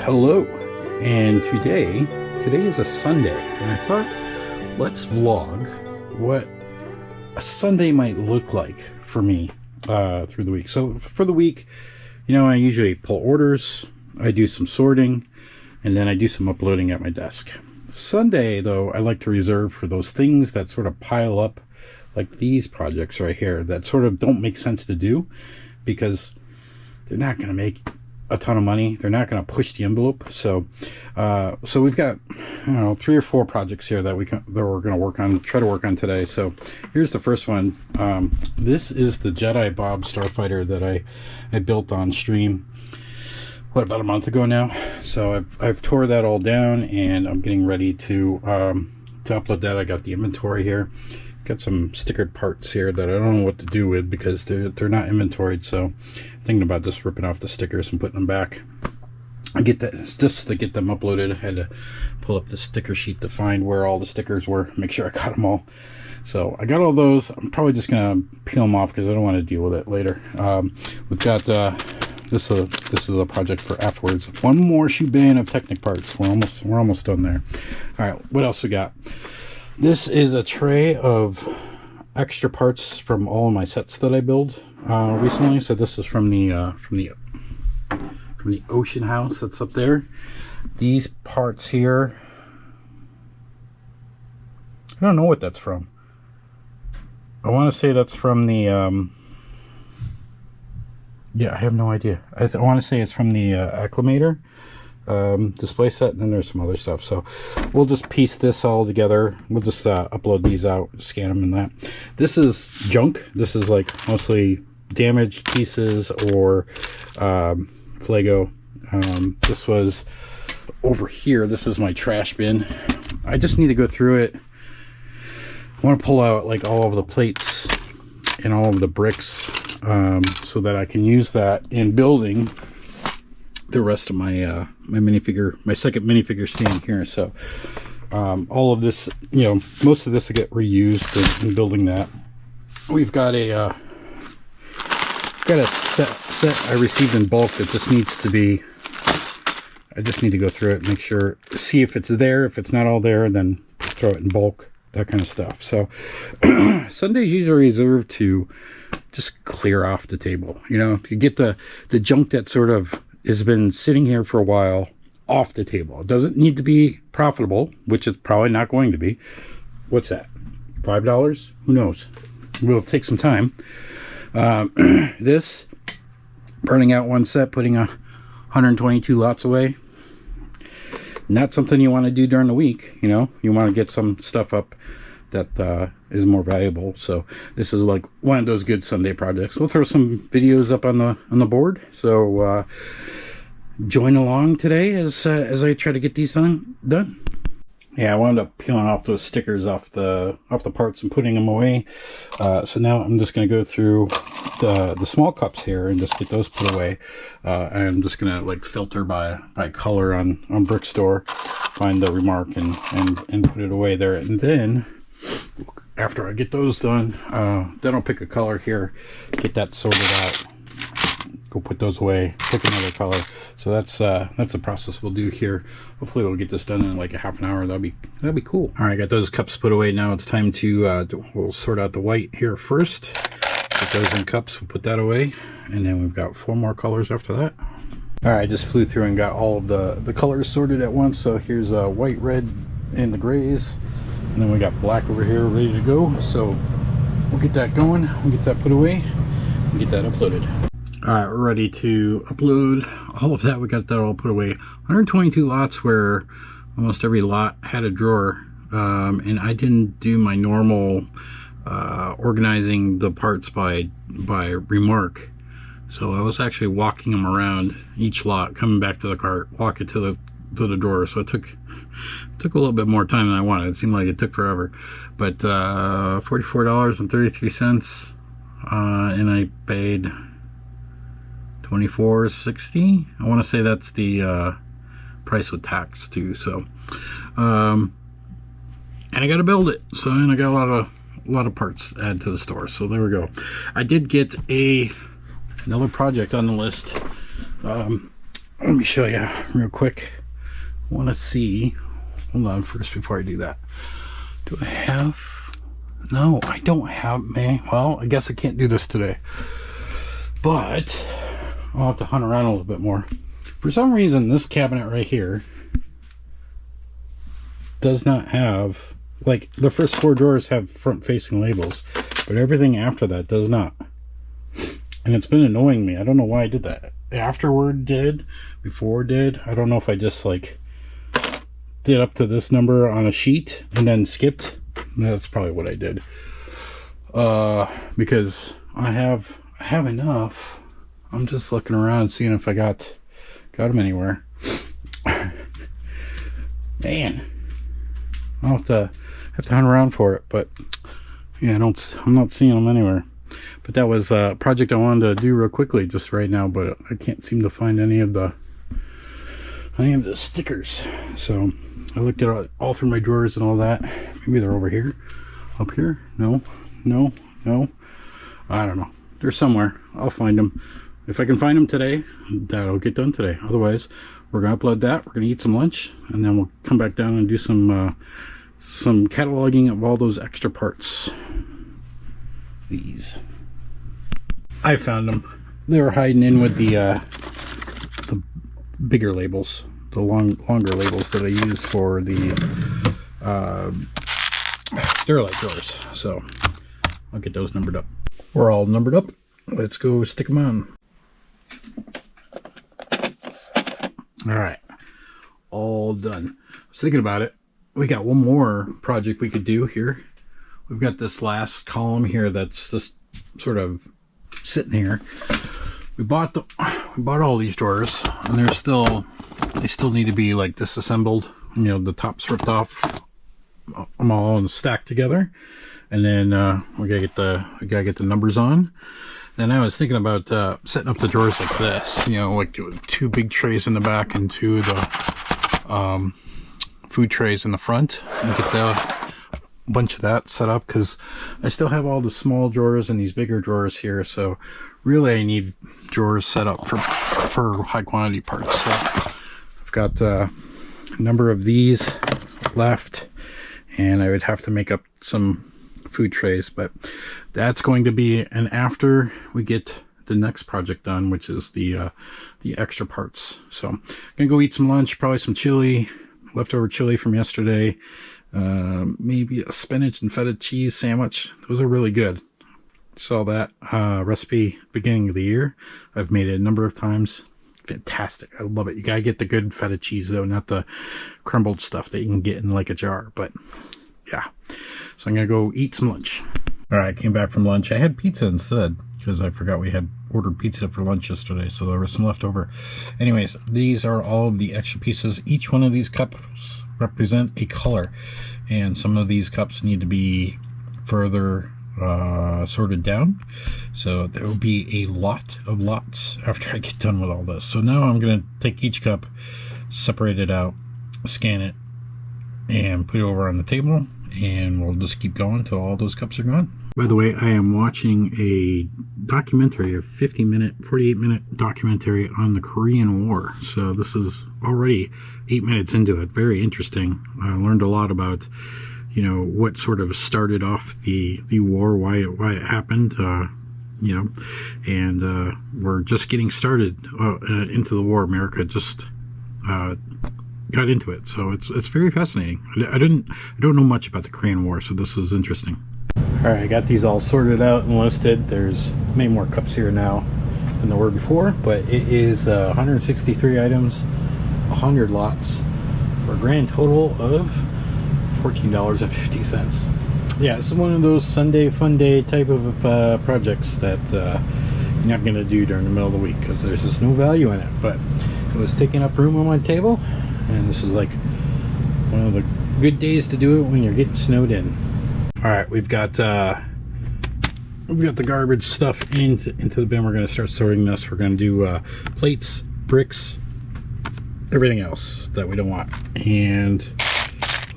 Hello, and today is a Sunday, and I thought let's vlog what a Sunday might look like for me through the week. So for the week, you know, I usually pull orders, I do some sorting, and then I do some uploading at my desk. Sunday, though, I like to reserve for those things that sort of pile up, like these projects right here, that sort of don't make sense to do because they're not going to make a ton of money. They're not going to push the envelope. So we've got, you know, 3 or 4 projects here that we're going to work on, try to work on today. So here's the first one. This is the Jedi Bob starfighter that I built on stream, about a month ago now. So I've tore that all down, and I'm getting ready to upload that. I got the inventory here. Got some stickered parts here that I don't know what to do with because they're not inventoried, so I'm thinking about just ripping off the stickers and putting them back. I get that just to get them uploaded. I had to pull up the sticker sheet to find where all the stickers were, make sure I got them all. So I got all those. I'm probably just gonna peel them off because I don't want to deal with it later. We've got this is a project for afterwards. One more shebang of Technic parts. We're almost done there. All right, what else we got? This is a tray of extra parts from all of my sets that I build recently. So this is from the ocean house that's up there. These parts here, I don't know what that's from. I want to say that's from the yeah, I have no idea. I want to say it's from the acclimator display set, and then there's some other stuff. So we'll just piece this all together. We'll just upload these out, scan them, and that. This is junk. This is like mostly damaged pieces or Flago. This was over here. This is my trash bin. I just need to go through it. I want to pull out like all of the plates and all of the bricks so that I can use that in building the rest of my my minifigure, my second minifigure stand here. So all of this, you know, most of this will get reused in building that. We've got a set I received in bulk that just needs to be, I just need to go through it, make sure, see if it's there. If it's not all there, then throw it in bulk, that kind of stuff. So Sunday's usually reserved to just clear off the table. You know, you get the junk that sort of has been sitting here for a while off the table. It doesn't need to be profitable, which is probably not going to be. What's that? $5? Who knows? Will take some time. This, burning out one set, putting 122 lots away. Not something you want to do during the week. You know, you want to get some stuff up that is more valuable. So this is like one of those good Sunday projects. We'll throw some videos up on the board. So join along today as I try to get these done. Yeah, I wound up peeling off those stickers off the parts and putting them away. So now I'm just going to go through the small cups here and just get those put away. And I'm just going to like filter by color on Brickstore, find the remark and put it away there. And then after I get those done, then I'll pick a color here, get that sorted out, go put those away, pick another color. So that's the process we'll do here. Hopefully we'll get this done in like a half an hour. That'll be cool. All right, I got those cups put away. Now it's time to we'll sort out the white here first. Put those in cups. We'll put that away, and then we've got 4 more colors after that. All right, I just flew through and got all of the colors sorted at once. So here's white, red, and the grays, and then we got black over here ready to go. So we'll get that going. We'll get that put away and get that uploaded. All right, we're ready to upload all of that. We got that all put away. 122 lots where almost every lot had a drawer, and I didn't do my normal organizing the parts by remark. So I was actually walking them around each lot, coming back to the cart, walk it to the drawer. So it took a little bit more time than I wanted. It seemed like it took forever, but $44.33, and I paid $24.60. I want to say that's the price with tax too. So and I got to build it, so and I got a lot of parts to add to the store. So there we go. I did get another project on the list. Let me show you real quick. I want to see, hold on first before I do that. Do I have, no, I don't have, well, I guess I can't do this today, but I'll have to hunt around a little bit more. For some reason, this cabinet right here does not have, like, the first 4 drawers have front-facing labels, but everything after that does not. And it's been annoying me. I don't know why I did that. Afterward did, before did. I don't know if I just, like, did up to this number on a sheet and then skipped. That's probably what I did. Because I have enough. I'm just looking around seeing if I got them anywhere. Man, I'll have to hunt around for it, but yeah, I'm not seeing them anywhere. But that was a project I wanted to do real quickly just right now, but I can't seem to find any of the stickers. So I looked at all through my drawers and all that. Maybe they're over here, up here. No. I don't know. They're somewhere. I'll find them. If I can find them today, that'll get done today. Otherwise, we're gonna upload that. We're gonna eat some lunch, and then we'll come back down and do some cataloging of all those extra parts. These, I found them. They were hiding in with the bigger labels, the longer labels that I use for the Sterilite drawers. So I'll get those numbered up. We're all numbered up. Let's go stick them on. All right, all done. I was thinking about it. We got one more project we could do here. We've got this last column here that's just sort of sitting here. We bought all these drawers, and they still need to be like disassembled. You know, the tops ripped off, them all stacked together, and then we gotta get the numbers on. And I was thinking about setting up the drawers like this, you know, like doing 2 big trays in the back and 2 of the food trays in the front, and get a bunch of that set up, because I still have all the small drawers and these bigger drawers here. So really I need drawers set up for high quantity parts. So I've got a number of these left, and I would have to make up some food trays, but that's going to be an after we get the next project done, which is the extra parts. So I'm gonna go eat some lunch, probably some chili, leftover chili from yesterday, maybe a spinach and feta cheese sandwich. Those are really good. Saw that recipe beginning of the year. I've made it a number of times. Fantastic. I love it. You gotta get the good feta cheese though, not the crumbled stuff that you can get in like a jar. But yeah, so I'm gonna go eat some lunch. All right, I came back from lunch. I had pizza instead because I forgot we had ordered pizza for lunch yesterday, so there was some left over. Anyways, these are all of the extra pieces. Each one of these cups represent a color, and some of these cups need to be further sorted down. So there will be a lot of lots after I get done with all this. So now I'm going to take each cup, separate it out, scan it, and put it over on the table, and we'll just keep going until all those cups are gone. By the way, I am watching a documentary, a 48-minute documentary on the Korean War. So this is already 8 minutes into it. Very interesting. I learned a lot about, you know, what sort of started off the war, why it happened, you know, and we're just getting started into the war. America just got into it, so it's very fascinating. I don't know much about the Korean War, so this is interesting. All right, I got these all sorted out and listed. There's many more cups here now than there were before, but it is 163 items, 100 lots, for a grand total of $14.50. Yeah, it's one of those Sunday fun day type of projects that you're not going to do during the middle of the week because there's just no value in it. But it was taking up room on my table, and this is like one of the good days to do it when you're getting snowed in. All right, we've got the garbage stuff into the bin. We're going to start sorting this. We're going to do plates, bricks, everything else that we don't want. And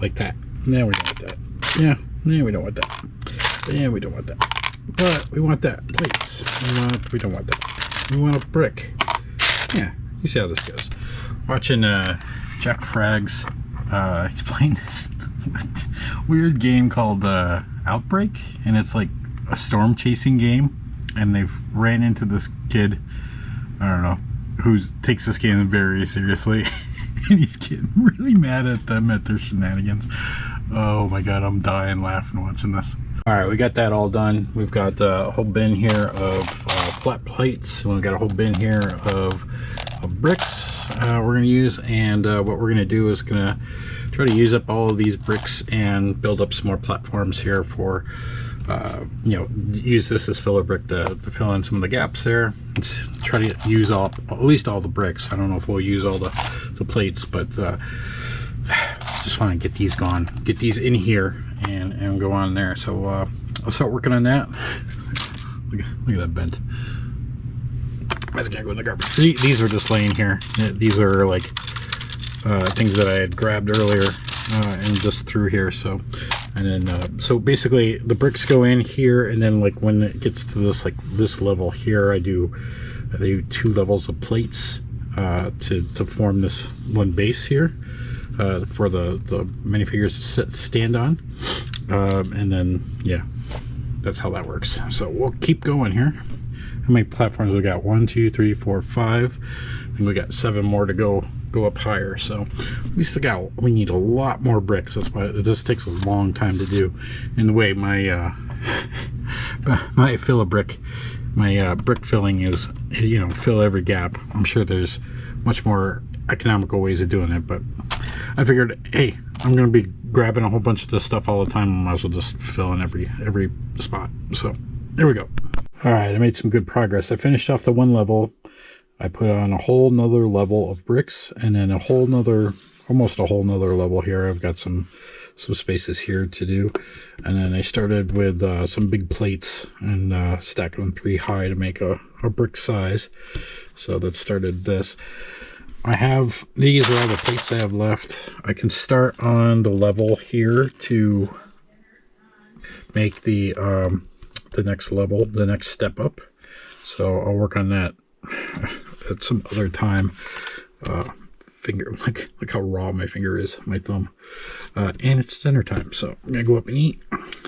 like that. No, we don't want that. Yeah, no, we don't want that. Yeah, we don't want that. But we want that. Please. We don't want that. We want a brick. Yeah, you see how this goes. Watching Jack Fragg's he's playing this weird game called Outbreak, and it's like a storm chasing game, and they've ran into this kid, I don't know, who takes this game very seriously. And he's getting really mad at them at their shenanigans. Oh my god, I'm dying laughing watching this. Alright, we got that all done. We've got a whole bin here of flat plates. We've got a whole bin here of bricks we're going to use, and what we're going to do is going to try to use up all of these bricks and build up some more platforms here for you know, use this as filler brick to fill in some of the gaps there. Let's try to use at least all the bricks. I don't know if we'll use all the plates, but just want to get these gone, get these in here and go on there. So I'll start working on that. Look at that bent. That's gonna go in the garbage. These are just laying here. These are like things that I had grabbed earlier and just threw here. So, and then so basically the bricks go in here, and then like when it gets to this this level here, I do 2 levels of plates to form this one base here for the minifigures to stand on, and then yeah, that's how that works. So we'll keep going here. How many platforms we got? 1, 2, 3, 4, 5. I think we got 7 more to go up higher. So we need a lot more bricks. That's why this takes a long time to do. In the way my my fill a brick, my brick filling is, you know, fill every gap. I'm sure there's much more economical ways of doing it, but I figured, hey, I'm gonna be grabbing a whole bunch of this stuff all the time. I might as well just fill in every spot. So there we go. All right, I made some good progress. I finished off the 1 level. I put on a whole nother level of bricks, and then almost a whole nother level here. I've got some spaces here to do. And then I started with some big plates and stacked them 3 high to make a brick size. So that started this. These are all the plates I have left. I can start on the level here to make the next level, the next step up. So I'll work on that at some other time. Finger, look how raw my finger is, my thumb. And it's dinner time, so I'm gonna go up and eat,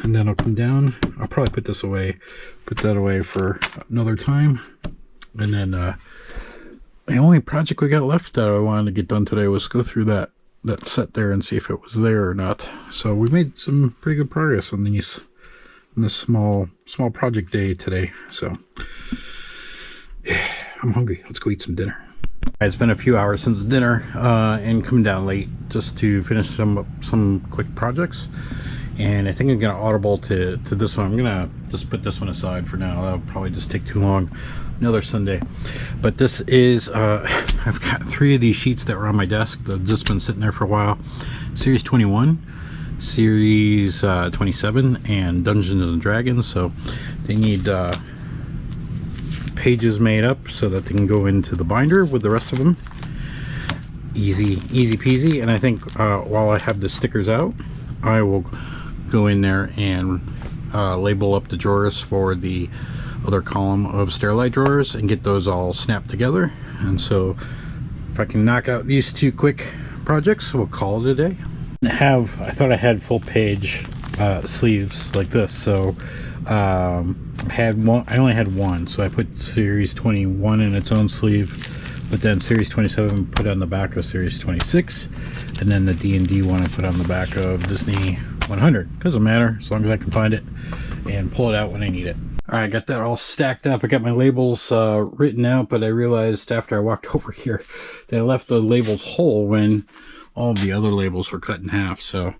and then I'll come down. I'll probably put this away, put that away for another time. And then the only project we got left that I wanted to get done today was go through that set there and see if it was there or not. So we made some pretty good progress on these. This small project day today. So yeah, I'm hungry. Let's go eat some dinner. It's been a few hours since dinner and coming down late just to finish some quick projects, and I think I'm gonna audible to this one. I'm gonna just put this one aside for now. That'll probably just take too long. Another Sunday. But this is I've got 3 of these sheets that were on my desk that have just been sitting there for a while. Series 21, Series 27, and Dungeons and Dragons. So they need pages made up so that they can go into the binder with the rest of them. Easy peasy. And I think while I have the stickers out, I will go in there and label up the drawers for the other column of Sterilite drawers and get those all snapped together. And so if I can knock out these 2 quick projects, we'll call it a day. I thought I had full page sleeves like this, so I only had 1, so I put Series 21 in its own sleeve, but then Series 27 put on the back of Series 26, and then the D&D one I put on the back of Disney 100. Doesn't matter, as long as I can find it and pull it out when I need it. Alright, I got that all stacked up. I got my labels written out, but I realized after I walked over here that I left the labels whole when all of the other labels were cut in half. So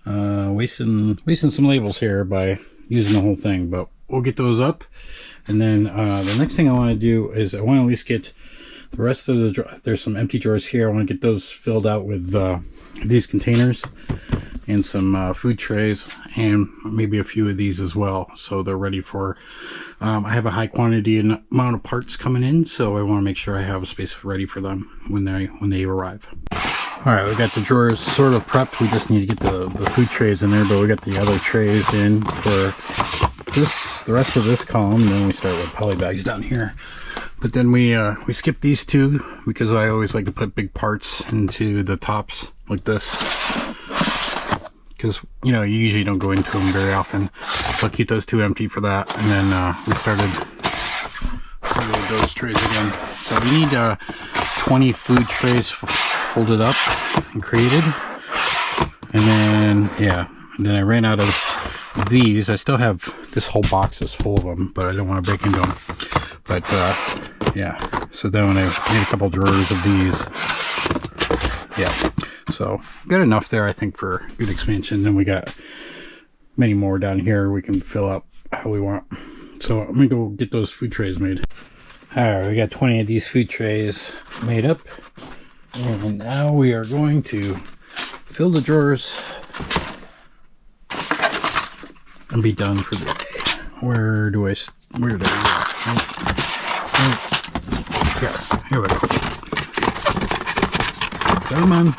wasting some labels here by using the whole thing, but we'll get those up. And then the next thing I want to do is I want to at least get the rest of there's some empty drawers here. I want to get those filled out with these containers. and some food trays, and maybe a few of these as well, so they're ready for I have a high quantity and amount of parts coming in, so I want to make sure I have a space ready for them when they arrive. Alright, we got the drawers sort of prepped. We just need to get the food trays in there, but we got the other trays in for the rest of this column. Then we start with poly bags down here. But then we skip these two because I always like to put big parts into the tops like this, because you know you usually don't go into them very often. So I'll keep those two empty for that. And then we started with those trays again. So we need 20 food trays folded up and created. And then and then I ran out of these. I still have this whole box is full of them, but I don't want to break into them. But yeah, so then when I made a couple drawers of these, so got enough there I think for good expansion. Then we got many more down here we can fill up how we want. So I'm gonna go get those food trays made. Alright, we got 20 of these food trays made up, and now we are going to fill the drawers and be done for the day. Where do I go? Here we go. Come on.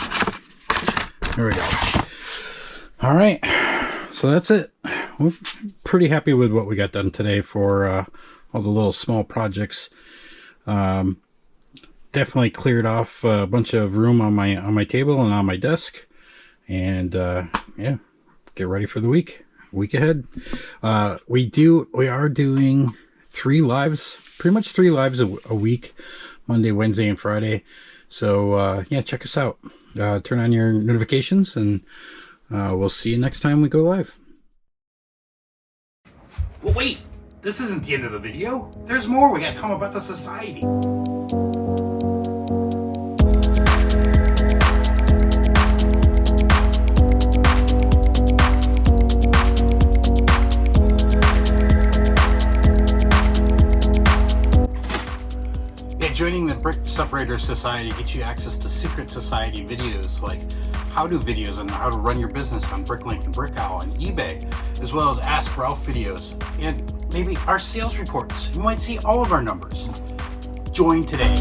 There we go. Alright, so that's it. We're pretty happy with what we got done today for all the little small projects. Definitely cleared off a bunch of room on my table and on my desk. And yeah, get ready for the week ahead. We are doing 3 lives, pretty much 3 lives a week, Monday, Wednesday, and Friday. So yeah, check us out. Turn on your notifications, and we'll see you next time we go live. Well, wait, this isn't the end of the video. There's more. We gotta tell them about the society. Joining the Brick Separator Society gets you access to secret society videos like how-to videos on how to run your business on BrickLink and Brick Owl and eBay, as well as Ask Ralph videos, and maybe our sales reports. You might see all of our numbers. Join today.